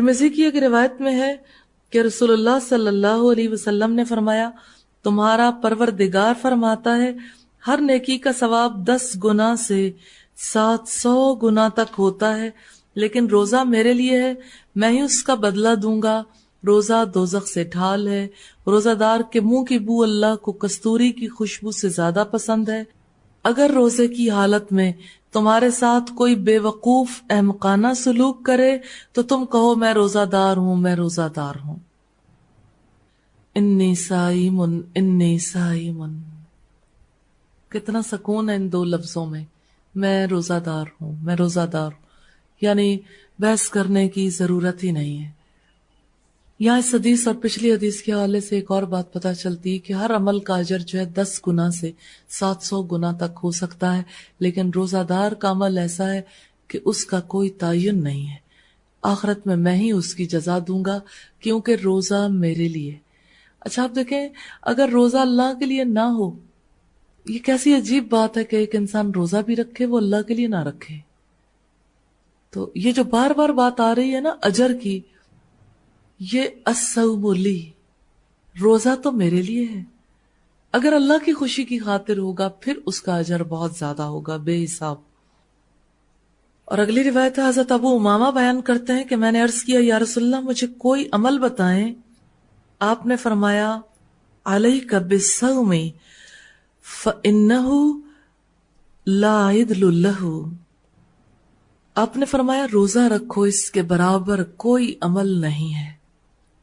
ترمذی کی ایک روایت میں ہے کہ رسول اللہ صلی اللہ علیہ وسلم نے فرمایا، تمہارا پروردگار فرماتا ہے ہر نیکی کا ثواب 10 گنا سے 700 گنا تک ہوتا ہے، لیکن روزہ میرے لیے ہے، میں ہی اس کا بدلہ دوں گا۔ روزہ دوزخ سے ڈھال ہے، روزہ دار کے منہ کی بو اللہ کو کستوری کی خوشبو سے زیادہ پسند ہے۔ اگر روزے کی حالت میں تمہارے ساتھ کوئی بے وقوف احمقانہ سلوک کرے تو تم کہو میں روزہ دار ہوں، میں روزہ دار ہوں۔ انی صائم انی صائم، کتنا سکون ہے ان دو لفظوں میں، میں روزہ دار ہوں، میں روزہ دار ہوں، یعنی بحث کرنے کی ضرورت ہی نہیں ہے۔ یہاں اس حدیث اور پچھلی حدیث کے حوالے سے ایک اور بات پتہ چلتی ہے کہ ہر عمل کا اجر جو ہے 10 گنا سے 700 گنا تک ہو سکتا ہے، لیکن روزہ دار کا عمل ایسا ہے کہ اس کا کوئی تعین نہیں ہے، آخرت میں ہی اس کی جزا دوں گا، کیونکہ روزہ میرے لیے۔ اچھا آپ دیکھیں، اگر روزہ اللہ کے لیے نہ ہو، یہ کیسی عجیب بات ہے کہ ایک انسان روزہ بھی رکھے وہ اللہ کے لیے نہ رکھے۔ تو یہ جو بار بار بات آ رہی ہے نا اجر کی، یہ الصوم لی، روزہ تو میرے لیے ہے، اگر اللہ کی خوشی کی خاطر ہوگا پھر اس کا اجر بہت زیادہ ہوگا، بے حساب۔ اور اگلی روایت ہے، حضرت ابو امامہ بیان کرتے ہیں کہ میں نے عرض کیا یا رسول اللہ مجھے کوئی عمل بتائیں۔ آپ نے فرمایا علیک بالصوم فإنہ لا عدل لہ، آپ نے فرمایا روزہ رکھو، اس کے برابر کوئی عمل نہیں ہے۔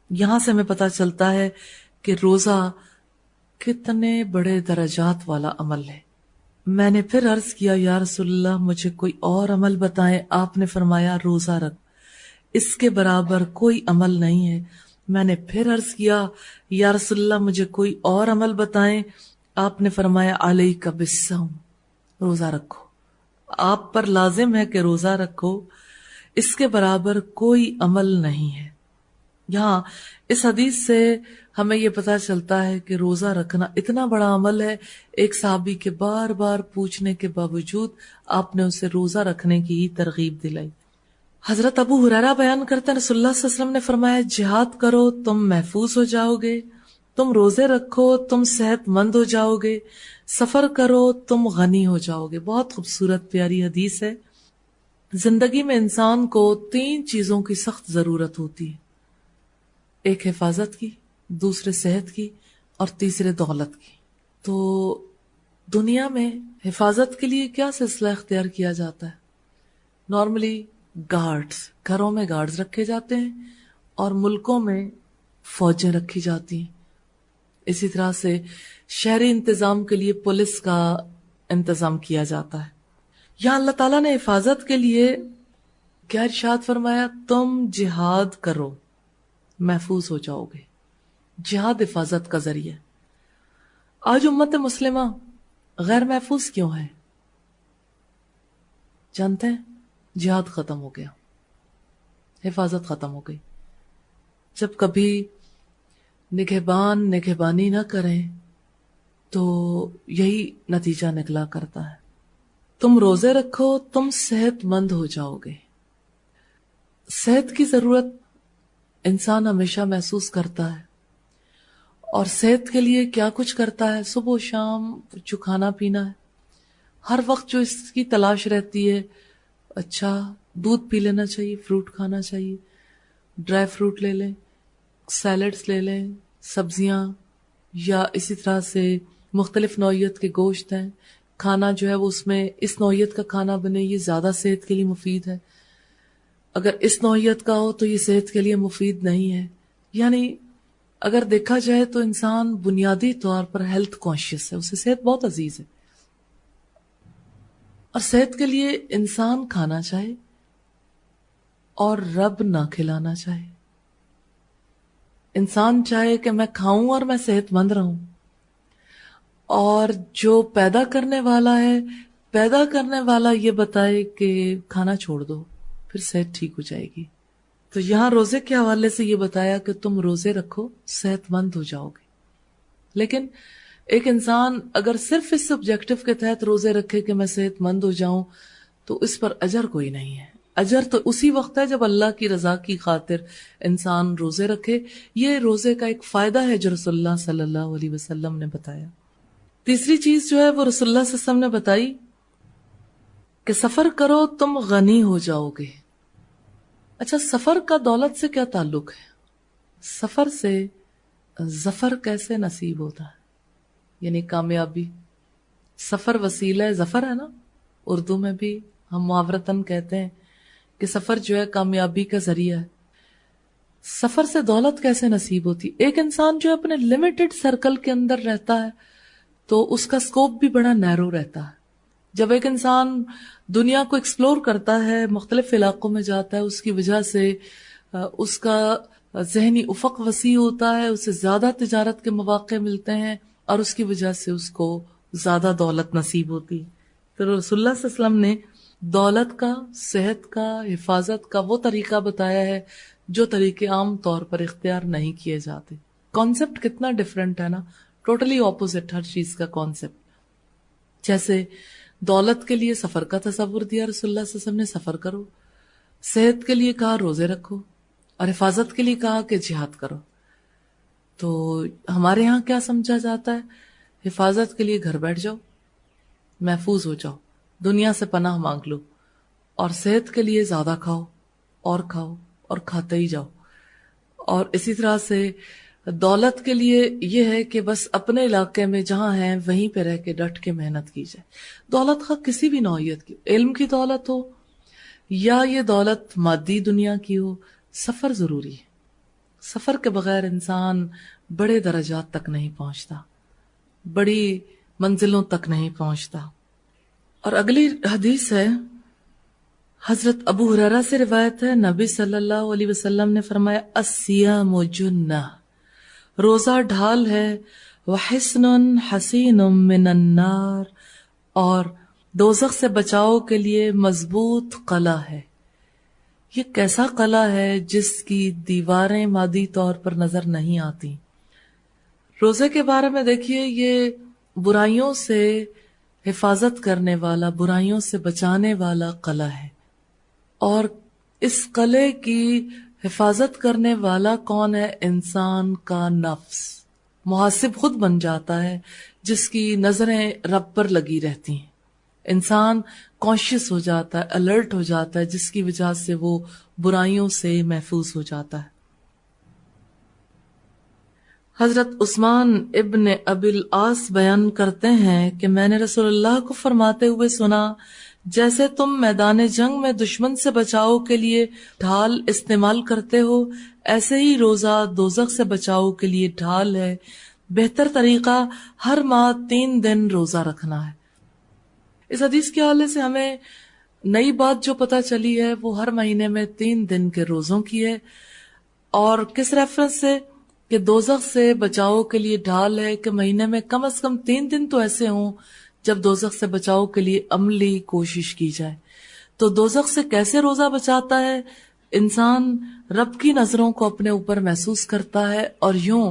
یہاں سے ہمیں پتہ چلتا ہے کہ روزہ کتنے بڑے درجات والا عمل ہے۔ میں نے پھر عرض کیا یا رسول اللہ مجھے کوئی اور عمل بتائیں۔ آپ نے فرمایا روزہ رکھ، اس کے برابر کوئی عمل نہیں ہے۔ میں نے پھر عرض کیا یا رسول اللہ مجھے کوئی اور عمل بتائیں۔ آپ نے فرمایا علیک بالصوم، روزہ رکھو، آپ پر لازم ہے کہ روزہ رکھو، اس کے برابر کوئی عمل نہیں ہے۔ یہاں اس حدیث سے ہمیں یہ پتہ چلتا ہے کہ روزہ رکھنا اتنا بڑا عمل ہے۔ ایک صحابی کے بار بار پوچھنے کے باوجود آپ نے اسے روزہ رکھنے کی ہی ترغیب دلائی۔ حضرت ابو ہریرہ بیان کرتے ہیں رسول اللہ صلی اللہ علیہ وسلم نے فرمایا جہاد کرو تم محفوظ ہو جاؤ گے، تم روزے رکھو تم صحت مند ہو جاؤ گے، سفر کرو تم غنی ہو جاؤ گے۔ بہت خوبصورت پیاری حدیث ہے۔ زندگی میں انسان کو 3 چیزوں کی سخت ضرورت ہوتی ہے، ایک حفاظت کی، دوسرے صحت کی، اور تیسرے دولت کی۔ تو دنیا میں حفاظت کے لیے کیا سلسلہ اختیار کیا جاتا ہے؟ نارملی گارڈز، گھروں میں گارڈز رکھے جاتے ہیں اور ملکوں میں فوجیں رکھی جاتی ہیں۔ اسی طرح سے شہری انتظام کے لیے پولیس کا انتظام کیا جاتا ہے۔ یہاں اللہ تعالیٰ نے حفاظت کے لیے کیا ارشاد فرمایا؟ تم جہاد کرو محفوظ ہو جاؤ گے۔ جہاد حفاظت کا ذریعہ۔ آج امت مسلمہ غیر محفوظ کیوں ہے؟ جانتے ہیں؟ جہاد ختم ہو گیا، حفاظت ختم ہو گئی۔ جب کبھی نگہبانی نہ کریں تو یہی نتیجہ نکلا کرتا ہے۔ تم روزے رکھو تم صحت مند ہو جاؤ گے۔ صحت کی ضرورت انسان ہمیشہ محسوس کرتا ہے، اور صحت کے لیے کیا کچھ کرتا ہے؟ صبح و شام جو کھانا پینا ہے، ہر وقت جو اس کی تلاش رہتی ہے، اچھا دودھ پی لینا چاہیے، فروٹ کھانا چاہیے، ڈرائی فروٹ لے لیں، سیلڈز لے لیں، سبزیاں، یا اسی طرح سے مختلف نوعیت کے گوشت ہیں، کھانا جو ہے وہ اس میں اس نوعیت کا کھانا بنے، یہ زیادہ صحت کے لیے مفید ہے، اگر اس نوعیت کا ہو تو یہ صحت کے لیے مفید نہیں ہے۔ یعنی اگر دیکھا جائے تو انسان بنیادی طور پر ہیلتھ کانشیس ہے، اسے صحت بہت عزیز ہے، اور صحت کے لیے انسان کھانا چاہے اور رب نہ کھلانا چاہے۔ انسان چاہے کہ میں کھاؤں اور میں صحت مند رہوں، اور جو پیدا کرنے والا یہ بتائے کہ کھانا چھوڑ دو، پھر صحت ٹھیک ہو جائے گی۔ تو یہاں روزے کے حوالے سے یہ بتایا کہ تم روزے رکھو صحت مند ہو جاؤ گے۔ لیکن ایک انسان اگر صرف اس آبجیکٹو کے تحت روزے رکھے کہ میں صحت مند ہو جاؤں تو اس پر اجر کوئی نہیں ہے۔ اجر تو اسی وقت ہے جب اللہ کی رضا کی خاطر انسان روزے رکھے. یہ روزے کا ایک فائدہ ہے جو رسول اللہ صلی اللہ علیہ وسلم نے بتایا. تیسری چیز جو ہے وہ رسول اللہ صلی اللہ علیہ وسلم نے بتائی کہ سفر کرو تم غنی ہو جاؤ گے. اچھا، سفر کا دولت سے کیا تعلق ہے؟ سفر سے ظفر کیسے نصیب ہوتا ہے؟ یعنی کامیابی. سفر وسیلہ ظفر ہے نا، اردو میں بھی ہم محاورتاً کہتے ہیں کہ سفر جو ہے کامیابی کا ذریعہ ہے. سفر سے دولت کیسے نصیب ہوتی؟ ایک انسان جو اپنے لمیٹڈ سرکل کے اندر رہتا ہے تو اس کا سکوپ بھی بڑا نیرو رہتا ہے. جب ایک انسان دنیا کو ایکسپلور کرتا ہے، مختلف علاقوں میں جاتا ہے، اس کی وجہ سے اس کا ذہنی افق وسیع ہوتا ہے، اسے زیادہ تجارت کے مواقع ملتے ہیں اور اس کی وجہ سے اس کو زیادہ دولت نصیب ہوتی. تو رسول اللہ صلی اللہ علیہ وسلم نے دولت کا، صحت کا، حفاظت کا وہ طریقہ بتایا ہے جو طریقے عام طور پر اختیار نہیں کیے جاتے. کانسیپٹ کتنا ڈفرینٹ ہے نا، ٹوٹلی اپوزٹ ہر چیز کا کانسیپٹ. جیسے دولت کے لیے سفر کا تصور دیا رسول اللہ صلی اللہ علیہ وسلم نے، سفر کرو. صحت کے لیے کہا روزے رکھو، اور حفاظت کے لیے کہا کہ جہاد کرو. تو ہمارے ہاں کیا سمجھا جاتا ہے؟ حفاظت کے لیے گھر بیٹھ جاؤ، محفوظ ہو جاؤ، دنیا سے پناہ مانگ لو، اور صحت کے لیے زیادہ کھاؤ اور کھاتے ہی جاؤ. اور اسی طرح سے دولت کے لیے یہ ہے کہ بس اپنے علاقے میں جہاں ہیں وہیں پہ رہ کے ڈٹ کے محنت کی جائے. دولت خواہ کسی بھی نوعیت کی، علم کی دولت ہو یا یہ دولت مادی دنیا کی ہو، سفر ضروری ہے. سفر کے بغیر انسان بڑے درجات تک نہیں پہنچتا، بڑی منزلوں تک نہیں پہنچتا. اور اگلی حدیث ہے، حضرت ابو ہریرہ سے روایت ہے، نبی صلی اللہ علیہ وسلم نے فرمایا الصیام جنہ، روزہ ڈھال ہے، وحصن حصین من النار، اور دوزخ سے بچاؤ کے لیے مضبوط قلعہ ہے. یہ کیسا قلعہ ہے جس کی دیواریں مادی طور پر نظر نہیں آتی. روزے کے بارے میں دیکھیے، یہ برائیوں سے حفاظت کرنے والا، برائیوں سے بچانے والا قلعہ ہے. اور اس قلعے کی حفاظت کرنے والا کون ہے؟ انسان کا نفس. محاسب خود بن جاتا ہے جس کی نظریں رب پر لگی رہتی ہیں. انسان کانشیس ہو جاتا ہے، الرٹ ہو جاتا ہے، جس کی وجہ سے وہ برائیوں سے محفوظ ہو جاتا ہے. حضرت عثمان ابن ابی العاص بیان کرتے ہیں کہ میں نے رسول اللہ کو فرماتے ہوئے سنا، جیسے تم میدان جنگ میں دشمن سے بچاؤ کے لیے ڈھال استعمال کرتے ہو، ایسے ہی روزہ دوزخ سے بچاؤ کے لیے ڈھال ہے. بہتر طریقہ ہر ماہ 3 دن روزہ رکھنا ہے. اس حدیث کے حوالے سے ہمیں نئی بات جو پتہ چلی ہے وہ ہر مہینے میں 3 دن کے روزوں کی ہے. اور کس ریفرنس سے؟ کہ دوزخ سے بچاؤ کے لیے ڈھال ہے کہ مہینے میں کم از کم 3 دن تو ایسے ہوں جب دوزخ سے بچاؤ کے لیے عملی کوشش کی جائے. تو دوزخ سے کیسے روزہ بچاتا ہے؟ انسان رب کی نظروں کو اپنے اوپر محسوس کرتا ہے، اور یوں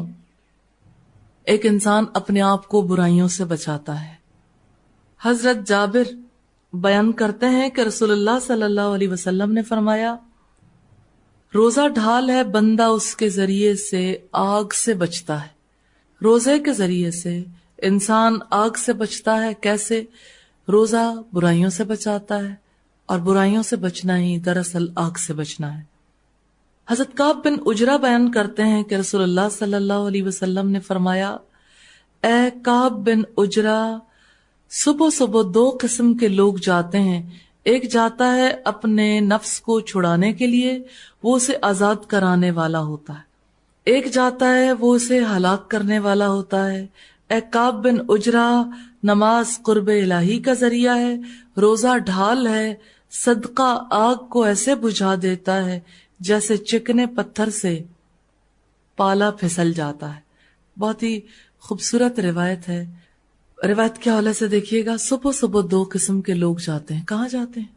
ایک انسان اپنے آپ کو برائیوں سے بچاتا ہے. حضرت جابر بیان کرتے ہیں کہ رسول اللہ صلی اللہ علیہ وسلم نے فرمایا، روزہ ڈھال ہے، بندہ اس کے ذریعے سے آگ سے بچتا ہے. روزے کے ذریعے سے انسان آگ سے بچتا ہے. کیسے؟ روزہ برائیوں سے بچاتا ہے، اور برائیوں سے بچنا ہی دراصل آگ سے بچنا ہے. حضرت کعب بن عجرہ بیان کرتے ہیں کہ رسول اللہ صلی اللہ علیہ وسلم نے فرمایا، اے کعب بن عجرہ، صبح صبح 2 قسم کے لوگ جاتے ہیں. ایک جاتا ہے اپنے نفس کو چھڑانے کے لیے، وہ اسے آزاد کرانے والا ہوتا ہے. ایک جاتا ہے وہ اسے ہلاک کرنے والا ہوتا ہے. اے کعب بن عجرہ، نماز قرب الہی کا ذریعہ ہے، روزہ ڈھال ہے، صدقہ آگ کو ایسے بجھا دیتا ہے جیسے چکنے پتھر سے پالا پھسل جاتا ہے. بہت ہی خوبصورت روایت ہے. روایت کے حوالے سے دیکھیے گا، صبح صبح 2 قسم کے لوگ جاتے ہیں. کہاں جاتے ہیں؟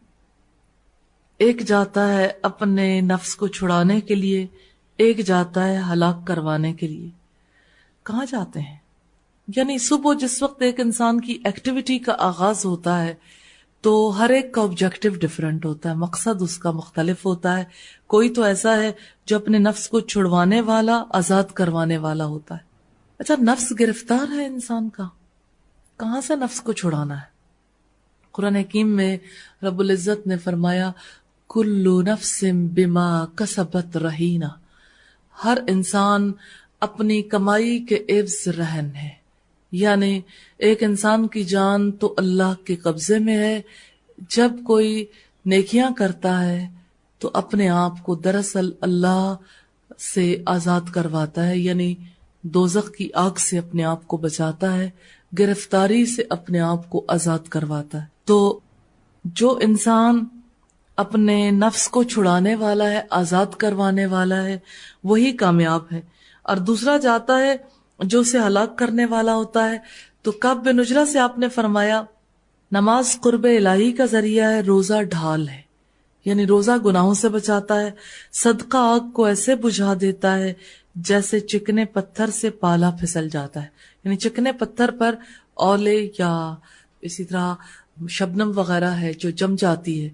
ایک جاتا ہے اپنے نفس کو چھڑانے کے لیے، ایک جاتا ہے ہلاک کروانے کے لیے. کہاں جاتے ہیں؟ یعنی صبح جس وقت ایک انسان کی ایکٹیویٹی کا آغاز ہوتا ہے تو ہر ایک کا آبجیکٹو ڈفرینٹ ہوتا ہے، مقصد اس کا مختلف ہوتا ہے. کوئی تو ایسا ہے جو اپنے نفس کو چھڑوانے والا، آزاد کروانے والا ہوتا ہے. اچھا، نفس گرفتار ہے انسان کا، کہاں سے نفس کو چھڑانا ہے؟ قرآن حکیم میں رب العزت نے فرمایا کل نفس بما کسبت رہینہ، ہر انسان اپنی کمائی کے عوض رہن ہے. یعنی ایک انسان کی جان تو اللہ کے قبضے میں ہے. جب کوئی نیکیاں کرتا ہے تو اپنے آپ کو دراصل اللہ سے آزاد کرواتا ہے، یعنی دوزخ کی آگ سے اپنے آپ کو بچاتا ہے، گرفتاری سے اپنے آپ کو آزاد کرواتا ہے. تو جو انسان اپنے نفس کو چھڑانے والا ہے، آزاد کروانے والا ہے، وہی کامیاب ہے. اور دوسرا جاتا ہے جو اسے ہلاک کرنے والا ہوتا ہے. تو کعب بن عجرہ سے آپ نے فرمایا نماز قرب الہی کا ذریعہ ہے، روزہ ڈھال ہے، یعنی روزہ گناہوں سے بچاتا ہے، صدقہ آگ کو ایسے بجھا دیتا ہے جیسے چکنے پتھر سے پالا پھسل جاتا ہے. یعنی چکنے پتھر پر اولے یا اسی طرح شبنم وغیرہ ہے جو جم جاتی ہے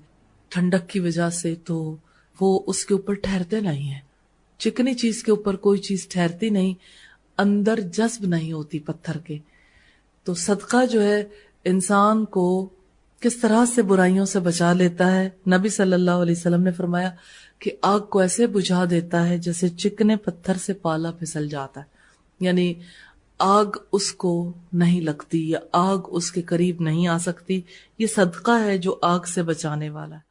ٹھنڈک کی وجہ سے، تو وہ اس کے اوپر ٹھہرتے نہیں ہیں. چکنی چیز کے اوپر کوئی چیز ٹھہرتی نہیں، اندر جذب نہیں ہوتی پتھر کے. تو صدقہ جو ہے انسان کو کس طرح سے برائیوں سے بچا لیتا ہے. نبی صلی اللہ علیہ وسلم نے فرمایا کہ آگ کو ایسے بجھا دیتا ہے جیسے چکنے پتھر سے پالا پھسل جاتا ہے. یعنی آگ اس کو نہیں لگتی یا آگ اس کے قریب نہیں آ سکتی. یہ صدقہ ہے جو آگ سے بچانے والا ہے.